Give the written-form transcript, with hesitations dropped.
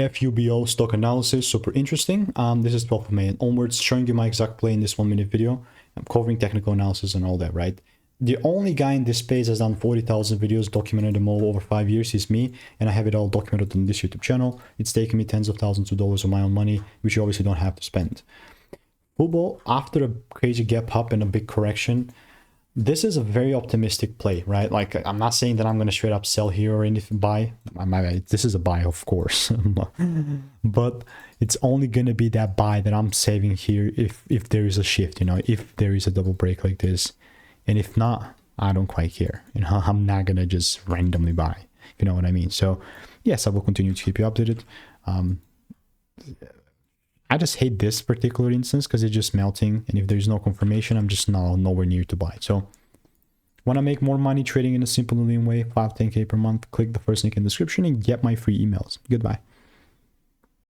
FUBO stock analysis, super interesting. This is 12th of May and onwards, showing you my exact play in this 1-minute video. I'm covering technical analysis and all that, right? The only guy in this space has done 40,000 videos, documented them all over 5 years, is me, and I have it all documented on this YouTube channel. It's taken me tens of thousands of dollars of my own money, which you obviously don't have to spend. FUBO, after a crazy gap up and a big correction, this is a very optimistic play, right? Like, I'm not saying that I'm going to straight up sell here or anything, buy. This is a buy, of course, but it's only going to be that buy that I'm saving here if there is a shift, you know, if there is a double break like this. And if not, I don't quite care. You know, I'm not going to just randomly buy, you know what I mean? So yes, I will continue to keep you updated. I just hate this particular instance because it's just melting. And if there's no confirmation, I'm just nowhere near to buy. So want to make more money trading in a simple and lean way, 5-10K per month, click the first link in the description and get my free emails. Goodbye.